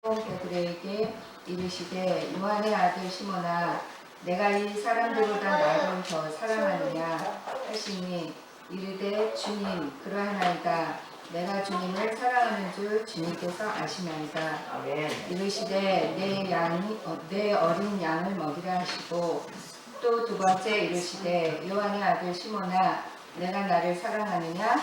베드로에게 이르시되 요한의 아들 시몬아 내가 이 사람들보다 나를 더 사랑하느냐 하시니 이르되 주님 그러하나이다. 내가 주님을 사랑하는 줄 주님께서 아시나이다. 이르시되 내 어린 양을 먹이라 하시고 또 두 번째 이르시되 요한의 아들 시몬아 내가 나를 사랑하느냐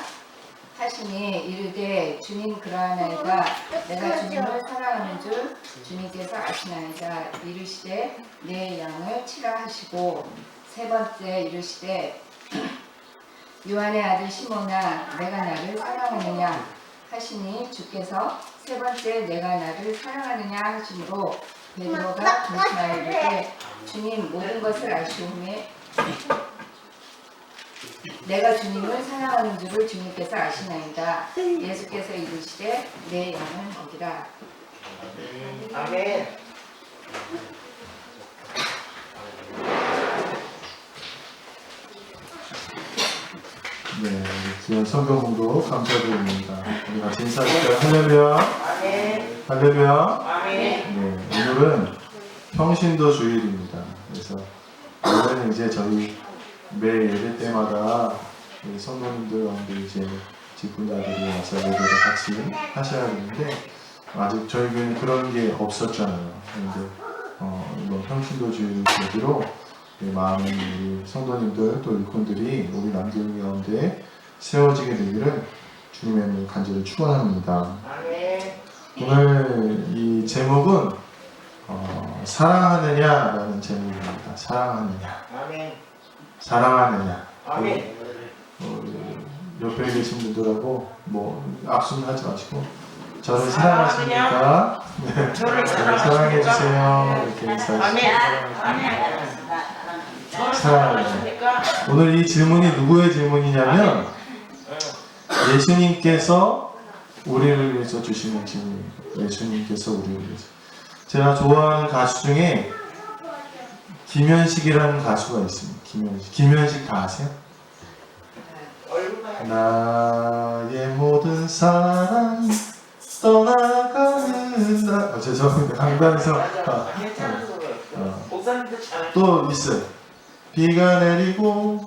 하시니 이르되 주님 그러하나이다. 내가 주님을 사랑하는 줄 주님께서 아시나이다. 이르시되 내 양을 치라 하시고 세 번째 이르시되 요한의 아들 시몬아 내가 나를 사랑하느냐 하시니 주께서 세 번째 내가 나를 사랑하느냐 하시므로 베드로가 근심하여 이르되 주님 모든 것을 아시오매 내가 주님을 사랑하는 줄을 주님께서 아시나이다. 예수께서 이르시되 내 양을 먹이라. 아멘. 네, 귀한 성경 공부 감사드립니다. 우리 같이 인사드릴까요? 할렐루야. 아멘. 할렐루야. 아멘. 네, 오늘은 평신도 주일입니다. 그래서 원래는 이제 저희 매 예배 때마다 우리 성도님들 가운데 이제 직분자들이 와서 예배를 같이 하셔야 되는데 아직 저희 교회는 그런 게 없었잖아요. 그런데 이번 평신도 주일 계기로 많은 우리 성도님들 또 일꾼들이 우리 남교회 가운데 세워지게 되기를 주님의 이름으로 간절히 축원합니다. 아멘. 오늘 이 제목은 사랑하느냐라는 제목입니다. 사랑하느냐, 아멘. 사랑하느냐. 아멘. 옆에 계신 분들하고 악수는 하지 마시고 저를 사랑하십니까? 네, 저를 사랑해 주세요. 이렇게 인사하시죠. 사랑하느냐. 오늘 이 질문이 누구의 질문이냐면 예수님께서 우리를 위해서 주시는 질문입니다. 예수님께서 우리를 위해서. 제가 좋아하는 가수 중에 김현식이라는 가수가 있습니다. 김현식 다 아세요? 나의 모든 사랑이 떠나가는 날. 죄송합니다. 강단에서 또 있어요. 비가 내리고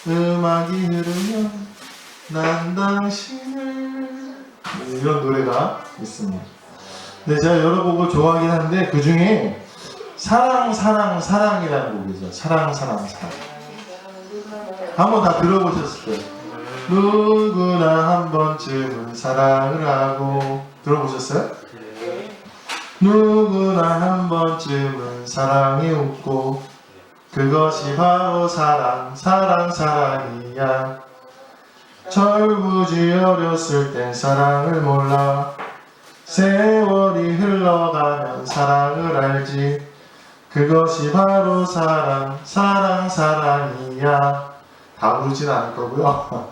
음악이 흐르면 난 당신을, 이런 노래가 있습니다. 근데 제가 여러 곡을 좋아하긴 하는데 그 중에 사랑이라는 곡이죠. 사랑. 한번 다 들어보셨을 거예요. 누구나 한 번쯤은 사랑을 하고. 들어보셨어요? 누구나 한 번쯤은 사랑이 웃고 그것이 바로 사랑이야. 철부지 어렸을 땐 사랑을 몰라. 세월이 흘러가면 사랑을 알지. 그것이 바로 사랑이야. 다 부르진 않을 거고요.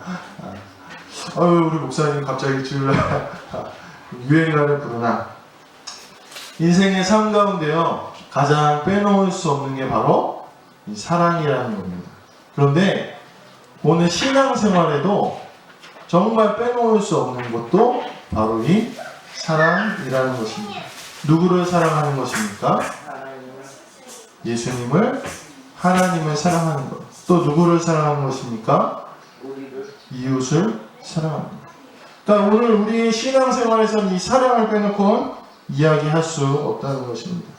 우리 목사님 갑자기 주일날 유행가를 부르나. 인생의 삶 가운데요 가장 빼놓을 수 없는 게 바로 이 사랑이라는 겁니다. 그런데 오늘 신앙생활에도 정말 빼놓을 수 없는 것도 바로 이 사랑이라는 것입니다. 누구를 사랑하는 것입니까? 예수님을, 하나님을 사랑하는 것. 또 누구를 사랑하는 것입니까? 이웃을 사랑하는 것. 그러니까 오늘 우리의 신앙생활에서는 이 사랑을 빼놓고는 이야기할 수 없다는 것입니다.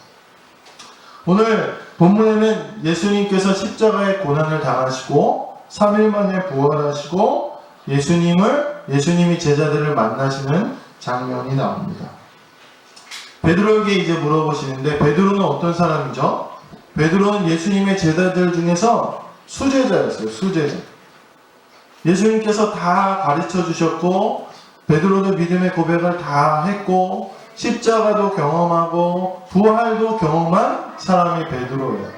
오늘 본문에는 예수님께서 십자가의 고난을 당하시고 3일 만에 부활하시고 예수님이 제자들을 만나시는 장면이 나옵니다. 베드로에게 이제 물어보시는데 베드로는 어떤 사람이죠? 베드로는 예수님의 제자들 중에서 수제자였어요. 수제자. 예수님께서 다 가르쳐 주셨고 베드로도 믿음의 고백을 다 했고 십자가도 경험하고 부활도 경험한 사람이 베드로예요.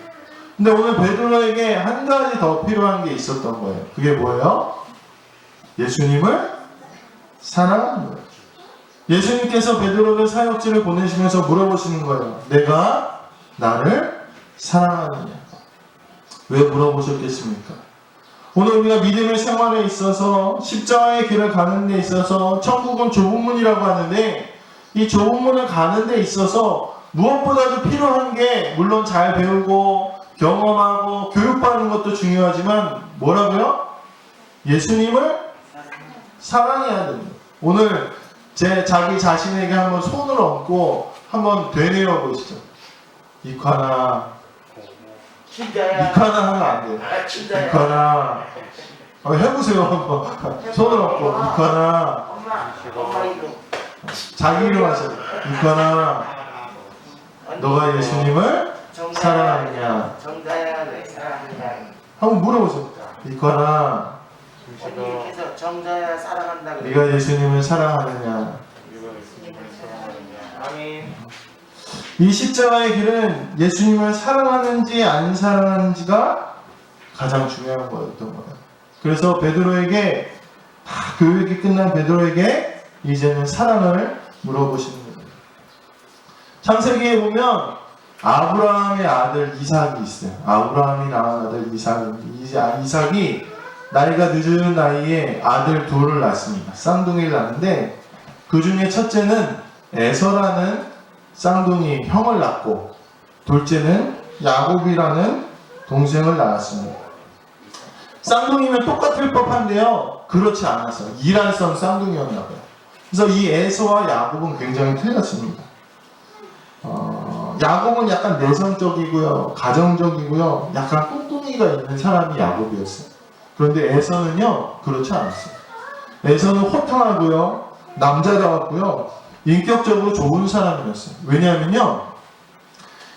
근데 오늘 베드로에게 한 가지 더 필요한 게 있었던 거예요. 그게 뭐예요? 예수님을 사랑하는 거예요. 예수님께서 베드로를 사역지를 보내시면서 물어보시는 거예요. 내가 나를 사랑하느냐? 왜 물어보셨겠습니까? 오늘 우리가 믿음의 생활에 있어서 십자가의 길을 가는 데 있어서 천국은 좁은 문이라고 하는데 이 좁은 문을 가는 데 있어서 무엇보다도 필요한 게 물론 잘 배우고 경험하고 교육받는 것도 중요하지만 뭐라고요? 예수님을 사랑해야 됩니다. 오늘 자기 자신에게 한번 손을 얹고 한번 되뇌어 보시죠. 이카나 진짜야. 이카나 하면 안 돼요. 아, 진짜야. 이카나 해보세요 한번. 손을 얹고 이카나 엄마 이름. 자기 이름 하세요. 이카나 너가 예수님을 사랑하느냐? 정자야 왜 사랑하느냐? 한번 물어보세요. 이카나 언니께서 정자야 사랑한다 그래. 네가 예수님을 사랑하느냐? 아멘. 이 십자가의 길은 예수님을 사랑하는지 안 사랑하는지가 가장 중요한 거였던 거예요. 그래서 베드로에게 다 교육이 끝난 베드로에게 이제는 사랑을 물어보시는 거예요. 창세기에 보면 아브라함의 아들 이삭이 있어요. 아브라함이 낳은 아들 이삭이 나이가 늦은 나이에 아들 둘을 낳습니다. 쌍둥이를 낳는데 그 중에 첫째는 에서라는 쌍둥이 형을 낳고 둘째는 야곱이라는 동생을 낳았습니다. 쌍둥이면 똑같을 법한데요. 그렇지 않았어요. 이란성 쌍둥이였나 봐요. 그래서 이 에서와 야곱은 굉장히 틀렸습니다. 야곱은 약간 내성적이고요. 가정적이고요. 약간 꿍꿍이가 있는 사람이 야곱이었어요. 그런데 에서는요. 그렇지 않았어요. 에서는 호탕하고요. 남자다웠고요. 인격적으로 좋은 사람이었어요. 왜냐하면요.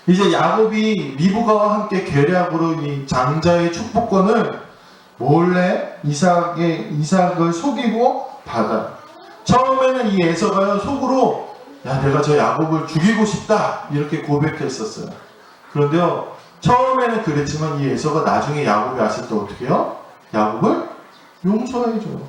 이제 야곱이 리브가와 함께 계략으로 이 장자의 축복권을 몰래 이삭을 속이고 받아요. 처음에는 이 에서가요. 속으로 야 내가 저 야곱을 죽이고 싶다 이렇게 고백했었어요. 그런데요. 처음에는 그랬지만 이 에서가 나중에 야곱이 왔을 때 어떻게 해요? 야곱을 용서해줘요.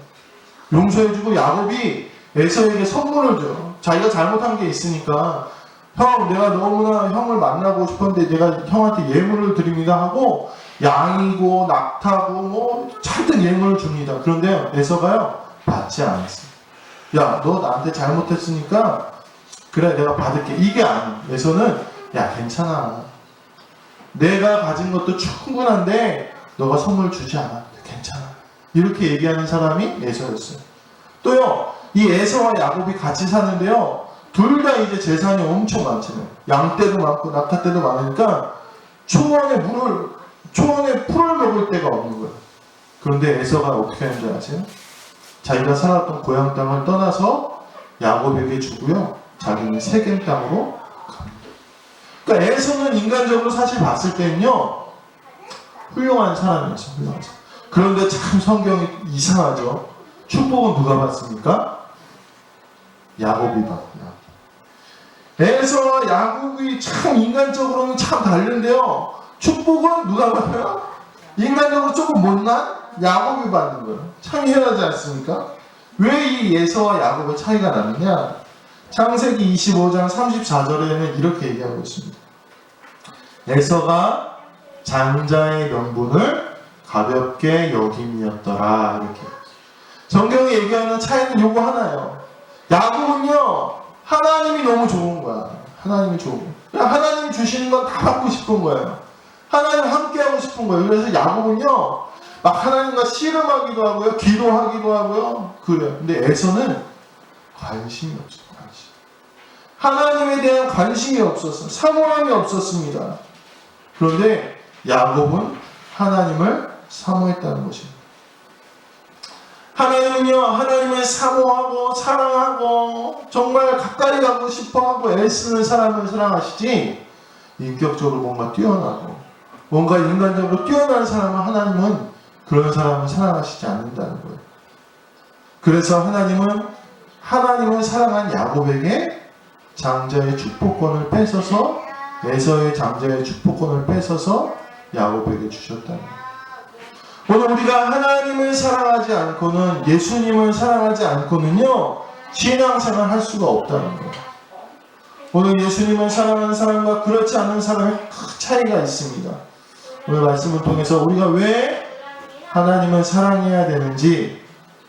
용서해주고 야곱이 에서에게 선물을 줘요. 자기가 잘못한 게 있으니까 형 내가 너무나 형을 만나고 싶었는데 내가 형한테 예물을 드립니다 하고 양이고 낙타고 뭐 잔뜩 예물을 줍니다. 그런데 에서가요 받지 않았어요. 야 너 나한테 잘못했으니까 그래 내가 받을게. 이게 아니에요. 에서는 야 괜찮아. 내가 가진 것도 충분한데 너가 선물 주지 않아. 괜찮아. 이렇게 얘기하는 사람이 에서였어요. 또요. 이 에서와 야곱이 같이 사는데요. 둘 다 이제 재산이 엄청 많잖아요. 양떼도 많고 낙타떼도 많으니까 초원에 풀을 먹을 데가 없는 거예요. 그런데 에서가 어떻게 하는 줄 아세요? 자기가 살았던 고향 땅을 떠나서 야곱에게 주고요. 자기는 세겜 땅으로 갑니다. 그러니까 에서는 인간적으로 사실 봤을 때는요. 훌륭한 사람이었어요. 훌륭한 사람. 그런데 참 성경이 이상하죠. 축복은 누가 받습니까? 야곱이 받고요. 에서와 야곱이 참 인간적으로는 참 다른데요. 축복은 누가 받아요? 인간적으로 조금 못난 야곱이 받는 거예요. 참 희한하지 않습니까? 왜 이 에서와 야곱의 차이가 나느냐? 창세기 25장 34절에는 이렇게 얘기하고 있습니다. 에서가 장자의 명분을 가볍게 여김이었더라. 이렇게. 성경이 얘기하는 차이는 요거 하나예요. 야곱은요, 하나님이 너무 좋은 거야. 하나님이 좋은 거야. 하나님이 주시는 건 다 받고 싶은 거예요. 하나님 함께하고 싶은 거예요. 그래서 야곱은요, 막 하나님과 씨름하기도 하고요, 기도하기도 하고요, 그래요. 근데 에서는 관심이 없어요. 하나님에 대한 관심이 없었어요. 사모함이 없었습니다. 그런데 야곱은 하나님을 사모했다는 것입니다. 하나님은요, 하나님을 사모하고 사랑하고 정말 가까이 가고 싶어하고 애쓰는 사람을 사랑하시지, 인격적으로 뭔가 뛰어나고 뭔가 인간적으로 뛰어난 사람은 하나님은 그런 사람을 사랑하시지 않는다는 거예요. 그래서 하나님은 사랑한 야곱에게 장자의 축복권을 뺏어서, 에서의 장자의 축복권을 뺏어서 야곱에게 주셨다는 거예요. 오늘 우리가 하나님을 사랑하지 않고는, 예수님을 사랑하지 않고는요, 신앙생활 할 수가 없다는 거예요. 오늘 예수님을 사랑하는 사람과 그렇지 않은 사람의 큰 차이가 있습니다. 오늘 말씀을 통해서 우리가 왜 하나님을 사랑해야 되는지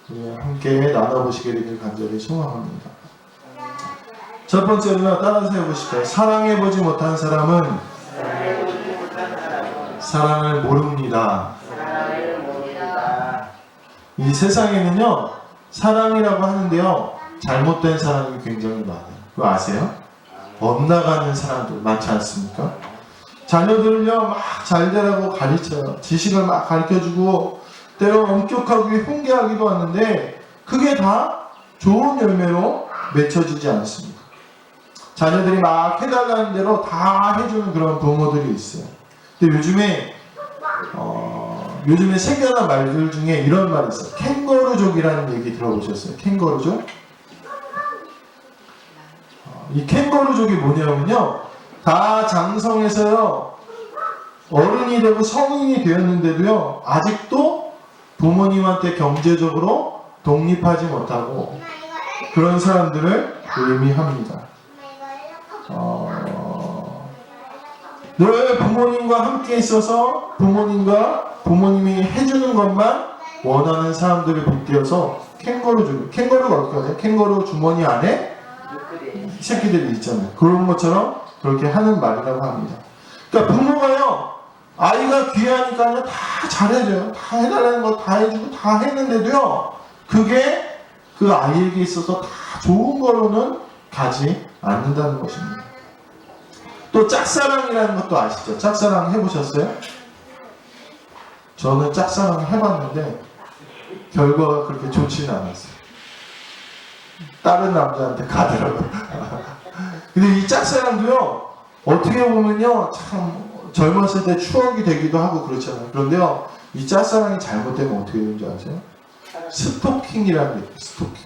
우리 함께 나눠보시게 되길 간절히 소망합니다. 첫 번째로요, 따라서 해보실까요? 사랑해보지 못한 사람은 사랑을 모릅니다. 이 세상에는요, 사랑이라고 하는데요, 잘못된 사랑이 굉장히 많아요. 그거 아세요? 엇나가는 사람들 많지 않습니까? 자녀들을요, 막 잘되라고 가르쳐요. 지식을 막 가르쳐주고, 때로 엄격하고 훈계하기도 하는데, 그게 다 좋은 열매로 맺혀지지 않습니다. 자녀들이 막 해달라는 대로 다 해주는 그런 부모들이 있어요. 근데 요즘에 생겨난 말들 중에 이런 말이 있어요. 캥거루족이라는 얘기 들어보셨어요? 캥거루족? 이 캥거루족이 뭐냐면요, 다 장성해서요, 어른이 되고 성인이 되었는데도요, 아직도 부모님한테 경제적으로 독립하지 못하고 그런 사람들을 의미합니다. 늘 부모님과 함께 있어서 부모님이 해주는 것만 원하는 사람들을 빗대어서 캥거루가 어떻게 하죠? 캥거루 주머니 안에 새끼들이 있잖아요. 그런 것처럼 그렇게 하는 말이라고 합니다. 그러니까 부모가요, 아이가 귀하니까요, 다 잘해줘요. 다 해달라는 거 다 해주고 다 했는데도요, 그게 그 아이에게 있어서 다 좋은 걸로는 가지 않는다는 것입니다. 또 짝사랑이라는 것도 아시죠? 짝사랑 해보셨어요? 저는 짝사랑 해봤는데 결과가 그렇게 좋지는 않았어요. 다른 남자한테 가더라고요. 근데 이 짝사랑도요, 어떻게 보면요, 참 젊었을 때 추억이 되기도 하고 그렇잖아요. 그런데요, 이 짝사랑이 잘못되면 어떻게 되는지 아세요? 스토킹이라는 게 있어요. 스토킹.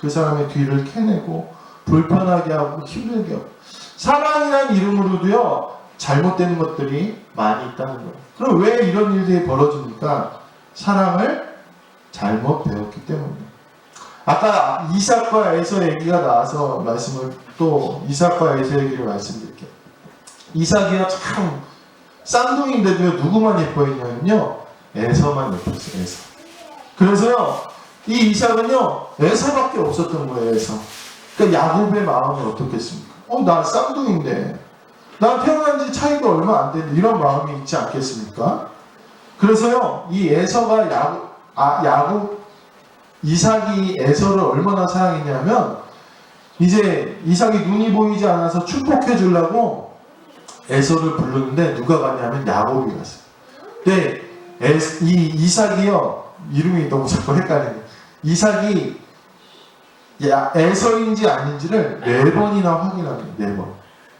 그 사람의 뒤를 캐내고 불편하게 하고 힘들게 하고. 사랑이라는 이름으로도요, 잘못되는 것들이 많이 있다는 거예요. 그럼 왜 이런 일들이 벌어집니까? 사랑을 잘못 배웠기 때문이에요. 아까 이삭과 에서 얘기가 나와서 이삭과 에서 얘기를 말씀드릴게요. 이삭이요, 참 쌍둥이인데도요, 누구만 예뻐했냐면요, 에서만 예뻤어요. 에서. 그래서요, 이 이삭은요, 에서밖에 없었던 거예요. 에서. 그러니까 야곱의 마음은 어떻겠습니까? 나 쌍둥이인데, 난 태어난 지 차이가 얼마 안 되는데 이런 마음이 있지 않겠습니까? 그래서요, 이 에서가 이삭이 에서를 얼마나 사랑했냐면, 이제 이삭이 눈이 보이지 않아서 축복해 주려고 에서를 부르는데 누가 갔냐면 야곱이 갔어요. 근데 이 이삭이요, 이름이 너무 자꾸 헷갈리네. 이삭이 에서인지 아닌지를 4번이나 확인합니다.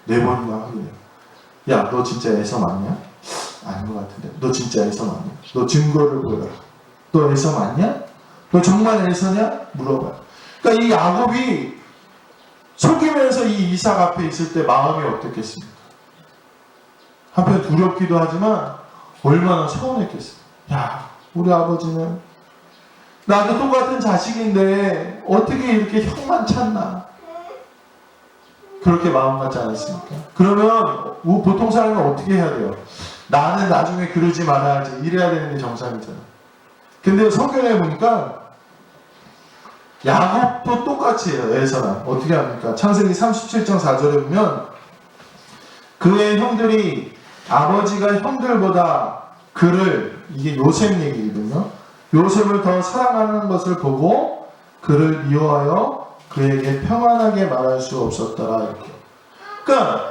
4번이나 확인해요. 야, 너 진짜 에서 맞냐? 아닌 것 같은데. 너 진짜 에서 맞냐? 너 증거를 보여라. 너 에서 맞냐? 너 정말 에서냐? 물어봐요. 그러니까 이 야곱이 속이면서 이 이삭 앞에 있을 때 마음이 어떻겠습니까? 한편 두렵기도 하지만 얼마나 서운했겠어요. 야, 우리 아버지는 나도 똑같은 자식인데 어떻게 이렇게 형만 찾나? 그렇게 마음 같지 않습니까? 그러면 보통 사람은 어떻게 해야 돼요? 나는 나중에 그러지 말아야지, 이래야 되는 게 정상이잖아. 근데 성경에 보니까 야곱도 똑같이 해요. 에서랑 어떻게 합니까? 창세기 37장 4절에 보면 그의 형들이 아버지가 형들보다 이게 요셉 얘기거든요. 요셉을 더 사랑하는 것을 보고 그를 미워하여 그에게 평안하게 말할 수 없었더라. 이렇게. 그러니까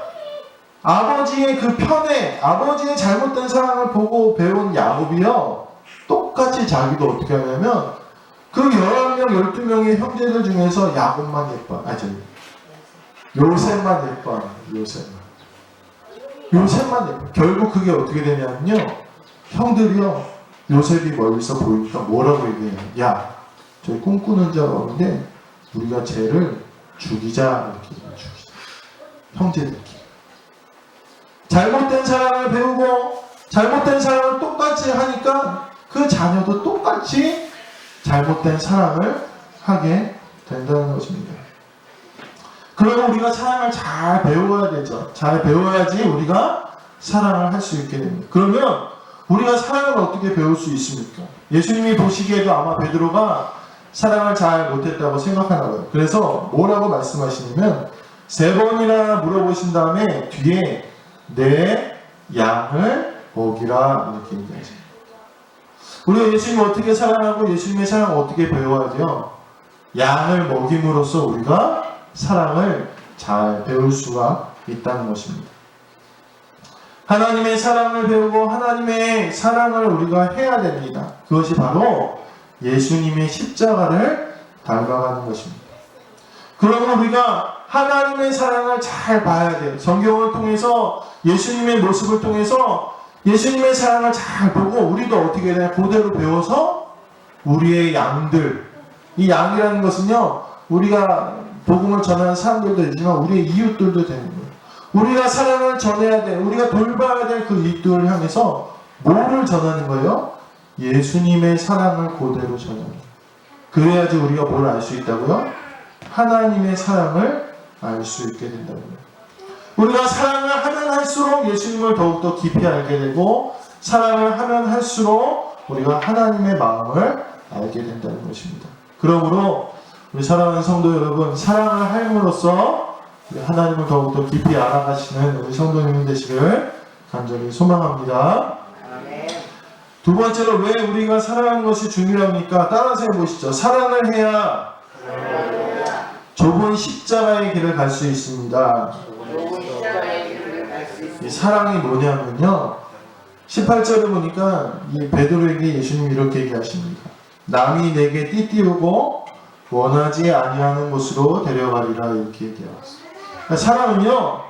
아버지의 그 편에, 아버지의 잘못된 사랑을 보고 배운 야곱이요, 똑같이 자기도 어떻게 하냐면 그 11명, 12명의 형제들 중에서 야곱만 요셉만 예뻐. 요셉만 예뻐. 결국 그게 어떻게 되냐면요, 형들이요, 요셉이 멀리서 보이니까 뭐라고 얘기해요? 야, 저희 꿈꾸는 자가 오는데 우리가 쟤를 죽이자. 이렇게 죽이자. 형제들끼리. 잘못된 사랑을 배우고 잘못된 사랑을 똑같이 하니까 그 자녀도 똑같이 잘못된 사랑을 하게 된다는 것입니다. 그러면 우리가 사랑을 잘 배워야 되죠. 잘 배워야지 우리가 사랑을 할 수 있게 됩니다. 그러면 우리가 사랑을 어떻게 배울 수 있습니까? 예수님이 보시기에도 아마 베드로가 사랑을 잘 못했다고 생각하나 봐요. 그래서 뭐라고 말씀하시냐면 3번이나 물어보신 다음에 뒤에 내 양을 먹이라 이렇게 얘기하죠. 우리가 예수님을 어떻게 사랑하고 예수님의 사랑을 어떻게 배워야 돼요? 양을 먹임으로써 우리가 사랑을 잘 배울 수가 있다는 것입니다. 하나님의 사랑을 배우고 하나님의 사랑을 우리가 해야 됩니다. 그것이 바로 예수님의 십자가를 닮아가는 것입니다. 그러면 우리가 하나님의 사랑을 잘 봐야 돼요. 성경을 통해서 예수님의 모습을 통해서 예수님의 사랑을 잘 보고 우리도 어떻게 되냐 그대로 배워서 우리의 양들, 이 양이라는 것은요 우리가 복음을 전하는 사람들도 있지만 우리의 이웃들도 되는 거예요. 우리가 사랑을 전해야 돼, 우리가 돌봐야 될 그 이웃들을 향해서 뭐를 전하는 거예요? 예수님의 사랑을 그대로 전하는 거예요. 그래야지 우리가 뭘 알 수 있다고요? 하나님의 사랑을 알 수 있게 된다고요. 우리가 사랑을 하면 할수록 예수님을 더욱더 깊이 알게 되고 사랑을 하면 할수록 우리가 하나님의 마음을 알게 된다는 것입니다. 그러므로 우리 사랑하는 성도 여러분, 사랑을 함으로써 하나님을 더욱더 깊이 알아가시는 우리 성도님 되시길 간절히 소망합니다. 두 번째로 왜 우리가 사랑하는 것이 중요합니까? 따라서 해보시죠. 사랑을 해야 좁은 십자가의 길을 갈 수 있습니다. 이 사랑이 뭐냐면요 18절에 보니까 이 베드로에게 예수님이 이렇게 얘기하십니다. 남이 내게 띠띠우고 원하지 아니하는 곳으로 데려가리라 이렇게 얘기하셨어요. 그러니까 사랑은요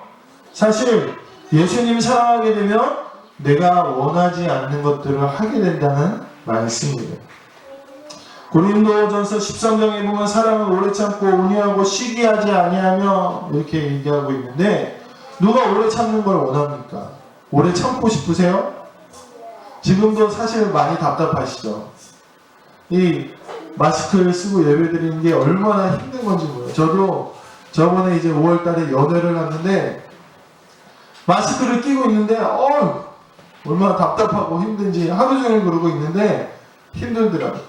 사실 예수님 사랑하게 되면 내가 원하지 않는 것들을 하게 된다는 말씀이에요. 고린도전서 13장에 보면 사랑을 오래 참고 온유하고 시기하지 아니하며 이렇게 얘기하고 있는데 누가 오래 참는 걸 원합니까? 오래 참고 싶으세요? 지금도 사실 많이 답답하시죠? 이 마스크를 쓰고 예배드리는 게 얼마나 힘든 건지 몰라요. 저도 저번에 이제 5월달에 연애를 갔는데 마스크를 끼고 있는데 얼마나 답답하고 힘든지 하루 종일 그러고 있는데 힘들더라고요.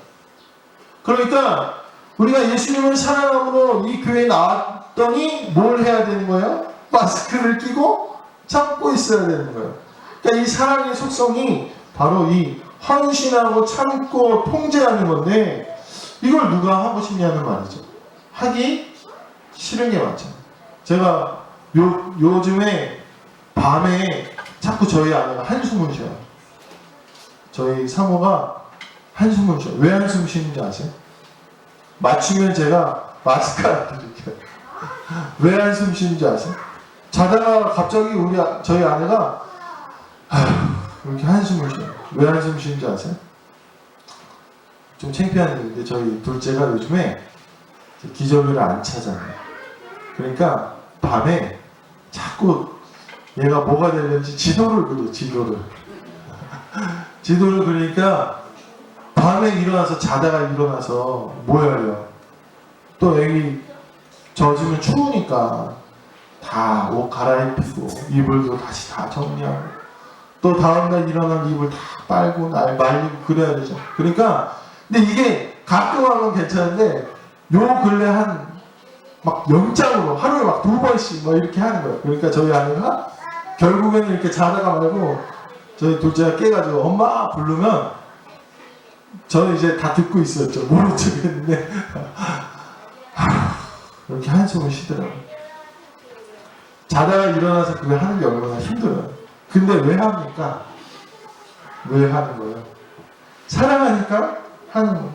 그러니까 우리가 예수님을 사랑함으로 이 교회에 나왔더니 뭘 해야 되는 거예요? 마스크를 끼고 참고 있어야 되는 거예요. 그러니까 이 사랑의 속성이 바로 이 헌신하고 참고 통제하는 건데 이걸 누가 하고 싶냐는 말이죠. 하기 싫은 게 많죠. 제가 요즘에 밤에 자꾸 저희 아내가 한숨을 쉬어요. 저희 사모가 한숨을 쉬어요. 왜 한숨 쉬는지 아세요? 맞추면 제가 마스크 안 드릴게요. 왜 한숨 쉬는지 아세요? 자다가 갑자기 저희 아내가 이렇게 한숨을 쉬어요. 왜 한숨 쉬는지 아세요? 좀 창피한 일인데 저희 둘째가 요즘에 기저귀를 안 차잖아요. 그러니까 밤에 자꾸 얘가 뭐가 되는지 지도를 그려. 지도를 그리니까 밤에 일어나서 자다가 일어나서 뭐 해요? 또 애기 젖으면 추우니까 다 옷 갈아입히고 이불도 다시 다 정리하고 또 다음날 일어나면 이불 다 빨고 말리고 그래야 되죠. 그러니까 근데 이게 가끔 하면 괜찮은데 요 근래 막 연장으로 하루에 막 2번씩 막 이렇게 하는 거예요. 그러니까 저희 아내가 결국에는 이렇게 자다가 말고 저희 둘째가 깨가지고 엄마 부르면 저는 이제 다 듣고 있었죠. 모른 척 했는데 이렇게 한숨을 쉬더라고요. 자다가 일어나서 그걸 하는 게 얼마나 힘들어요. 근데 왜 합니까? 왜 하는 거예요? 사랑하니까 하는 거예요.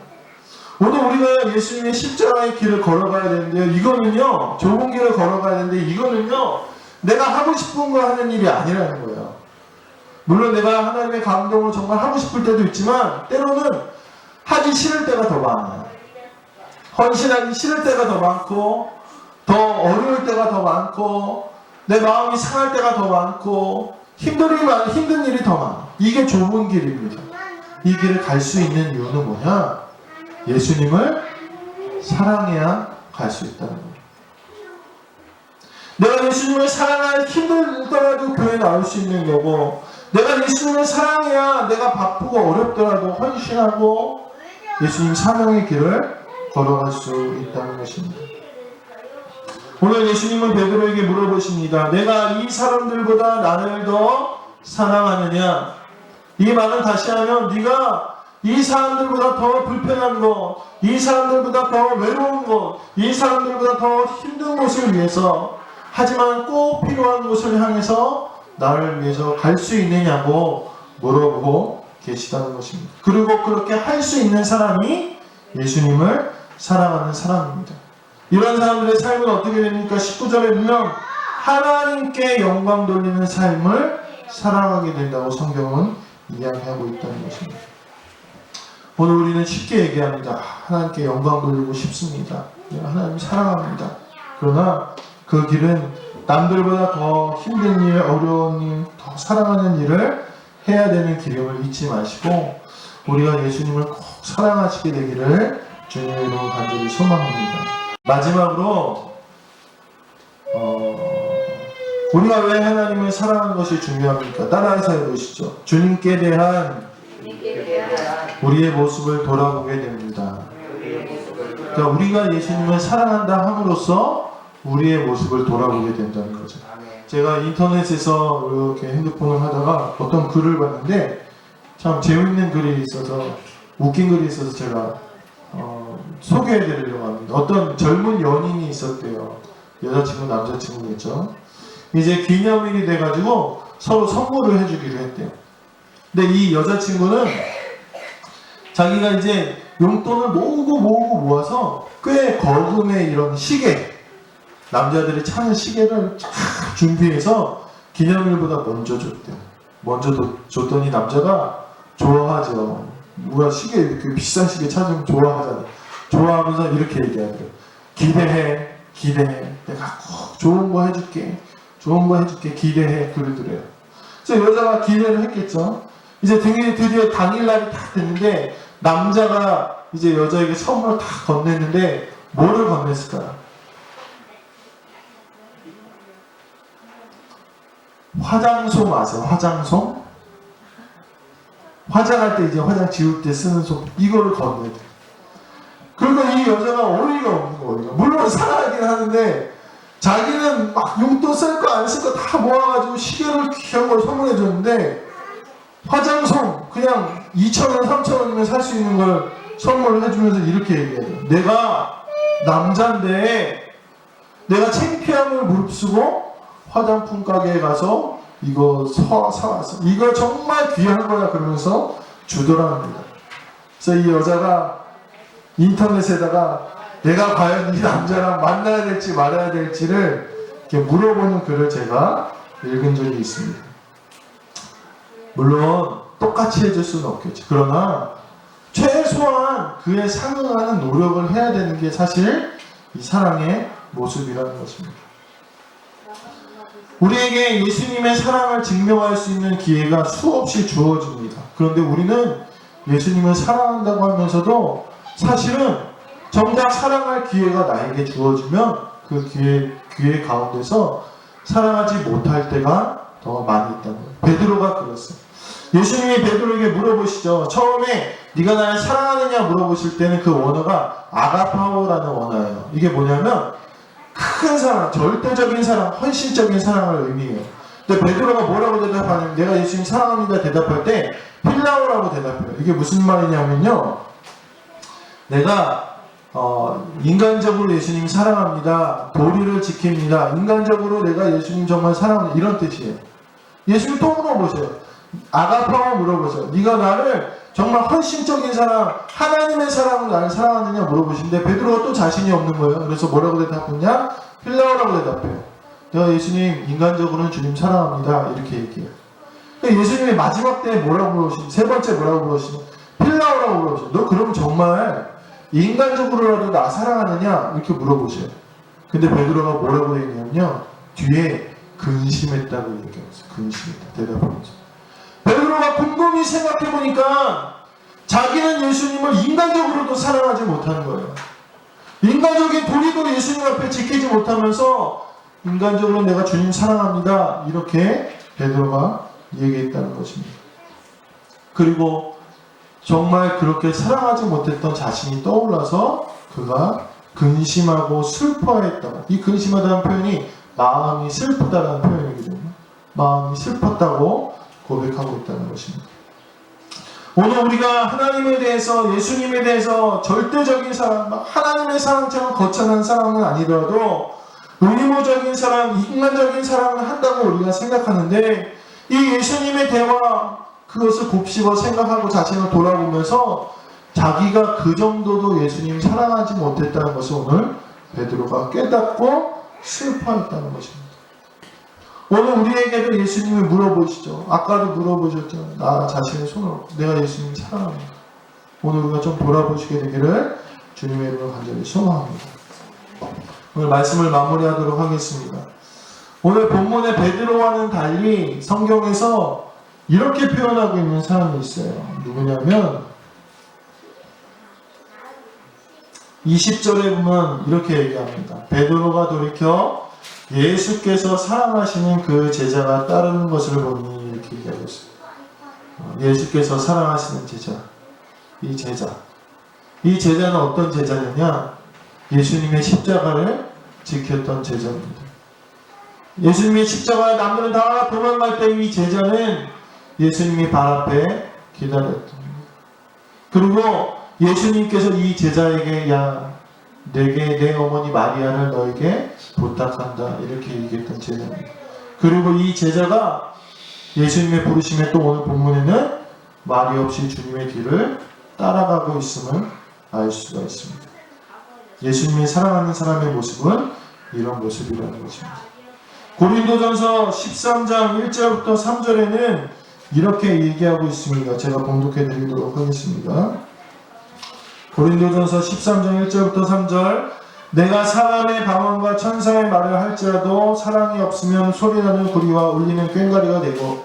오늘 우리가 예수님의 십자가의 길을 걸어가야 되는데요. 이거는요. 좁은 길을 걸어가야 되는데 이거는요. 내가 하고 싶은 거 하는 일이 아니라는 거예요. 물론 내가 하나님의 감동을 정말 하고 싶을 때도 있지만 때로는 하기 싫을 때가 더 많아요. 헌신하기 싫을 때가 더 많고 더 어려울 때가 더 많고 내 마음이 상할 때가 더 많고 힘든 일이 더 많아. 이게 좁은 길입니다. 이 길을 갈 수 있는 이유는 뭐냐? 예수님을 사랑해야 갈 수 있다는 거예요. 내가 예수님을 사랑할 힘들더라도 교회에 나올 수 있는 거고 내가 예수님을 사랑해야 내가 바쁘고 어렵더라도 헌신하고 예수님 사명의 길을 걸어갈 수 있다는 것입니다. 오늘 예수님은 베드로에게 물어보십니다. 내가 이 사람들보다 나를 더 사랑하느냐? 이 말은 다시 하면 네가 이 사람들보다 더 불편한 것, 이 사람들보다 더 외로운 것, 이 사람들보다 더 힘든 곳을 위해서, 하지만 꼭 필요한 곳을 향해서 나를 위해서 갈 수 있느냐고 물어보고 계시다는 것입니다. 그리고 그렇게 할 수 있는 사람이 예수님을 사랑하는 사람입니다. 이런 사람들의 삶은 어떻게 됩니까? 19절에 보면 하나님께 영광 돌리는 삶을 살아가게 된다고 성경은 이야기하고 있다는 것입니다. 오늘 우리는 쉽게 얘기합니다. 하나님께 영광 돌리고 싶습니다. 하나님 사랑합니다. 그러나 그 길은 남들보다 더 힘든 일, 어려운 일, 더 사랑하는 일을 해야 되는 길임을 잊지 마시고 우리가 예수님을 꼭 사랑하시게 되기를 주님의 이름으로 간절히 소망합니다. 마지막으로 우리가 왜 하나님을 사랑하는 것이 중요합니까? 따라서 해보시죠. 주님께 대한 우리의 모습을 돌아보게 됩니다. 그러니까 우리가 예수님을 사랑한다 함으로써 우리의 모습을 돌아보게 된다는 거죠. 제가 인터넷에서 이렇게 핸드폰을 하다가 어떤 글을 봤는데 참 재밌는 글이 있어서 웃긴 글이 있어서 제가 소개해드리려고 합니다. 어떤 젊은 연인이 있었대요. 여자친구, 남자친구겠죠. 이제 기념일이 돼가지고 서로 선물을 해주기로 했대요. 근데 이 여자친구는 자기가 이제 용돈을 모으고 모아서 꽤 거금의 이런 시계, 남자들이 차는 시계를 쫙 준비해서 기념일보다 먼저 줬대요. 먼저 줬더니 남자가 좋아하죠. 누가 시계 이렇게 비싼 시계 찾으면 좋아하잖아요. 좋아하면서 이렇게 얘기하더래요. 기대해. 내가 꼭 좋은 거 해줄게. 기대해. 그러더래요. 그래서 여자가 기대를 했겠죠. 이제 드디어 당일날이 딱 됐는데 남자가 이제 여자에게 선물을 다 건넸는데 뭐를 건넸을까요? 화장솜 아세요? 화장솜? 화장할 때 이제 화장 지울 때 쓰는 솜 이거를 건네요. 그러니까 이 여자가 어이가 없는 거예요. 물론 사랑하긴 하는데 자기는 막 용돈 쓸 거 안 쓸 거 다 모아가지고 시계를 귀한 걸 선물해 줬는데 화장솜 그냥 2,000원, 3,000원이면 살 수 있는 걸 선물을 해주면서 이렇게 얘기해요. 내가 남잔데 내가 창피함을 무릅쓰고 화장품 가게에 가서 이거 사왔어. 이거 정말 귀한 거야. 그러면서 주더랍니다. 그래서 이 여자가 인터넷에다가 내가 과연 이 남자랑 만나야 될지 말아야 될지를 이렇게 물어보는 글을 제가 읽은 적이 있습니다. 물론 똑같이 해줄 수는 없겠죠. 그러나 최소한 그에 상응하는 노력을 해야 되는 게 사실 이 사랑의 모습이라는 것입니다. 우리에게 예수님의 사랑을 증명할 수 있는 기회가 수없이 주어집니다. 그런데 우리는 예수님을 사랑한다고 하면서도 사실은 정작 사랑할 기회가 나에게 주어지면 그 기회 가운데서 사랑하지 못할 때가 더 많이 있다는 거예요. 베드로가 그랬어요. 예수님이 베드로에게 물어보시죠. 처음에 네가 나를 사랑하느냐 물어보실 때는 그 원어가 아가파오라는 원어예요. 이게 뭐냐면 큰 사랑, 절대적인 사랑, 헌신적인 사랑을 의미해요. 근데 베드로가 뭐라고 대답하냐면 내가 예수님 사랑합니다 대답할 때 필라오라고 대답해요. 이게 무슨 말이냐면요. 내가 인간적으로 예수님 사랑합니다. 도리를 지킵니다. 인간적으로 내가 예수님 정말 사랑합니다. 이런 뜻이에요. 예수님 또 물어보세요. 아가파오 물어보세요. 네가 나를 정말 헌신적인 사랑, 하나님의 사랑으로 나를 사랑하느냐 물어보시는데 베드로가 또 자신이 없는 거예요. 그래서 뭐라고 대답했냐? 필라오라고 대답해요. 내가 예수님 인간적으로는 주님 사랑합니다. 이렇게 얘기해요. 그러니까 예수님이 마지막 때 뭐라고 물어보시냐? 세 번째 뭐라고 물어보시냐? 필라오라고 물어보시냐? 너 그럼 정말 인간적으로라도 나 사랑하느냐? 이렇게 물어보셔요. 근데 베드로가 뭐라고 얘기하냐면요. 뒤에 근심했다고 얘기했어요. 근심했다. 대답하면서. 베드로가 곰곰이 생각해보니까 자기는 예수님을 인간적으로도 사랑하지 못하는 거예요. 인간적인 도리도 예수님 앞에 지키지 못하면서 인간적으로 내가 주님 사랑합니다. 이렇게 베드로가 얘기했다는 것입니다. 그리고 정말 그렇게 사랑하지 못했던 자신이 떠올라서 그가 근심하고 슬퍼했다. 이 근심하다는 표현이 마음이 슬프다라는 표현이거든요. 마음이 슬펐다고 고백하고 있다는 것입니다. 오늘 우리가 하나님에 대해서, 예수님에 대해서 절대적인 사랑, 하나님의 사랑처럼 거창한 사랑은 아니더라도 의무적인 사랑, 인간적인 사랑을 한다고 우리가 생각하는데, 이 예수님의 대화, 그것을 곱씹어 생각하고 자신을 돌아보면서 자기가 그 정도도 예수님 사랑하지 못했다는 것을 오늘 베드로가 깨닫고 슬퍼했다는 것입니다. 오늘 우리에게도 예수님이 물어보시죠. 아까도 물어보셨죠. 나 자신의 손으로 내가 예수님 사랑합니다. 오늘 우리가 좀 돌아보시게 되기를 주님의 이름으로 간절히 소망합니다. 오늘 말씀을 마무리하도록 하겠습니다. 오늘 본문의 베드로와는 달리 성경에서 이렇게 표현하고 있는 사람이 있어요. 누구냐면 20절에 보면 이렇게 얘기합니다. 베드로가 돌이켜 예수께서 사랑하시는 그 제자가 따르는 것을 보니, 이렇게 얘기하고 있습니다. 예수께서 사랑하시는 제자, 이 제자는 어떤 제자느냐? 예수님의 십자가를 지켰던 제자입니다. 예수님의 십자가에 남들은 다 도망갈 때 이 제자는 예수님이 발 앞에 기다렸던 겁니다. 그리고 예수님께서 이 제자에게, 야, 내게 내 어머니 마리아를 너에게 부탁한다, 이렇게 얘기했던 제자입니다. 그리고 이 제자가 예수님의 부르심에 또 오늘 본문에는 말이 없이 주님의 뒤를 따라가고 있음을 알 수가 있습니다. 예수님이 사랑하는 사람의 모습은 이런 모습이라는 것입니다. 고린도전서 13장 1절부터 3절에는 이렇게 얘기하고 있습니다. 제가 봉독해 드리도록 하겠습니다. 고린도전서 13장 1절부터 3절. 내가 사람의 방언과 천사의 말을 할지라도 사랑이 없으면 소리나는 구리와 울리는 꽹과리가 되고,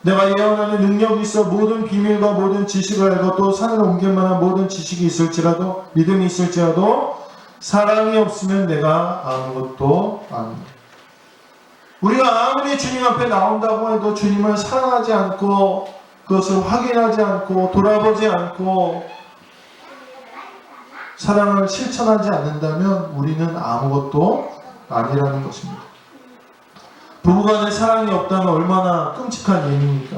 내가 예언하는 능력이 있어 모든 비밀과 모든 지식을 알고 또 산을 옮길 만한 모든 지식이 있을지라도, 믿음이 있을지라도 사랑이 없으면 내가 아무것도 아닙니다. 우리가 아무리 주님 앞에 나온다고 해도 주님을 사랑하지 않고, 그것을 확인하지 않고, 돌아보지 않고, 사랑을 실천하지 않는다면 우리는 아무것도 아니라는 것입니다. 부부간에 사랑이 없다면 얼마나 끔찍한 일입니까?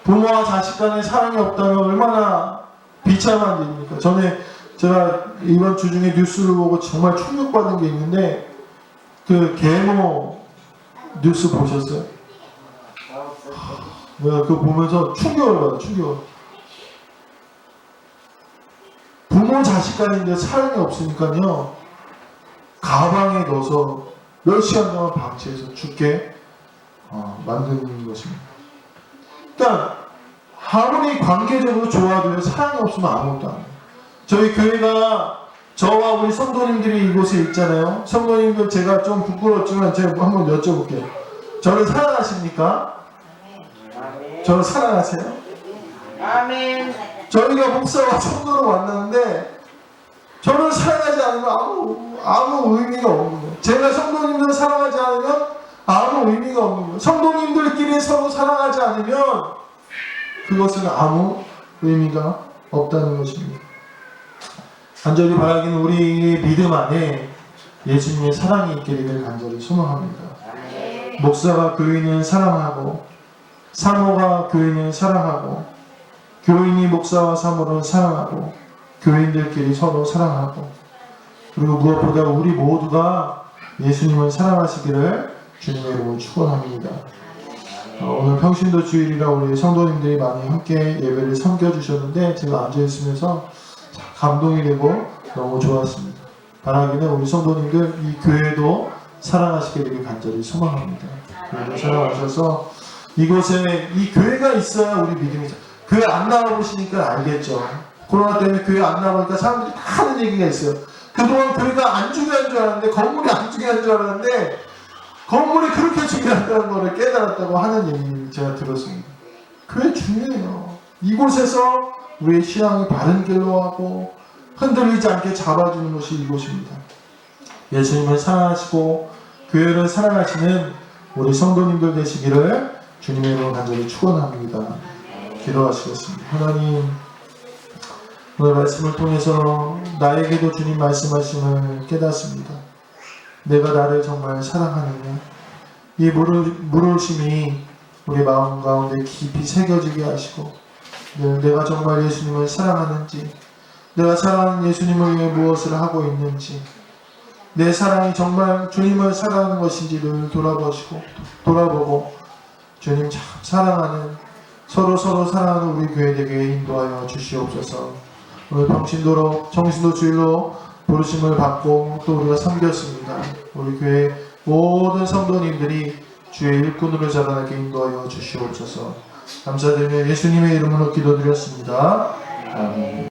부모와 자식 간에 사랑이 없다면 얼마나 비참한 일입니까? 제가 이번 주 중에 뉴스를 보고 정말 충격받은 게 있는데, 그 계모 뉴스 보셨어요? 내가 그거 보면서 충격을 받아요. 충격을. 부모 자식 간인데 사랑이 없으니까요, 가방에 넣어서 몇 시간 동안 방치해서 죽게 만드는 것입니다. 그러니까 아무리 관계적으로 좋아도 사랑이 없으면 아무것도 안 해요. 저희 교회가, 저와 우리 성도님들이 이곳에 있잖아요. 성도님들, 제가 좀 부끄럽지만 제가 한번 여쭤볼게요. 저를 사랑하십니까? 아멘. 저를 사랑하세요? 아멘. 저희가 목사와 성도로 만났는데 저를 사랑하지 않으면 아무 의미가 없는 거예요. 제가 성도님들을 사랑하지 않으면 아무 의미가 없는 거예요. 성도님들끼리 서로 사랑하지 않으면 그것은 아무 의미가 없다는 것입니다. 간절히 바라기는 우리 믿음 안에 예수님의 사랑이 있게 되기를 간절히 소망합니다. 목사가 교인을 사랑하고, 사모가 교인을 사랑하고, 교인이 목사와 사모를 사랑하고, 교인들끼리 서로 사랑하고, 그리고 무엇보다 우리 모두가 예수님을 사랑하시기를 주님의 이름으로 축원합니다. 오늘 평신도 주일이라 우리 성도님들이 많이 함께 예배를 섬겨주셨는데 제가 앉아있으면서 감동이 되고 너무 좋았습니다. 바라기는 우리 성도님들, 이 교회도 사랑하시게 되길 간절히 소망합니다. 교회도 사랑하셔서 이곳에 이 교회가 있어야 우리 믿음이, 교회 안 나와보시니까 알겠죠. 코로나 때문에 교회 안 나오니까 사람들이 다 하는 얘기가 있어요. 그동안 교회가 안 중요한 줄 알았는데, 건물이 안 중요한 줄 알았는데 건물이 그렇게 중요하다는 것을 깨달았다고 하는 얘기를 제가 들었습니다. 교회 중요해요. 이곳에서 우리의 신앙이 바른 길로 하고 흔들리지 않게 잡아주는 것이 이곳입니다. 예수님을 사랑하시고 교회를 사랑하시는 우리 성도님들 되시기를 주님의 이름으로 간절히 축원합니다. 기도하시겠습니다. 하나님, 오늘 말씀을 통해서 나에게도 주님 말씀하심을 깨닫습니다. 내가 나를 정말 사랑하느냐? 이 물으심이 우리 마음 가운데 깊이 새겨지게 하시고 내가 정말 예수님을 사랑하는지, 내가 사랑하는 예수님을 위해 무엇을 하고 있는지, 내 사랑이 정말 주님을 사랑하는 것인지를 돌아보고 주님 참 사랑하는, 서로 사랑하는 우리 교회 되게 인도하여 주시옵소서. 오늘 정신도 주일로 부르심을 받고 또 우리가 섬겼습니다. 우리 교회 모든 성도님들이 주의 일꾼으로 자라나게 인도하여 주시옵소서. 감사드리며 예수님의 이름으로 기도드렸습니다. 아멘.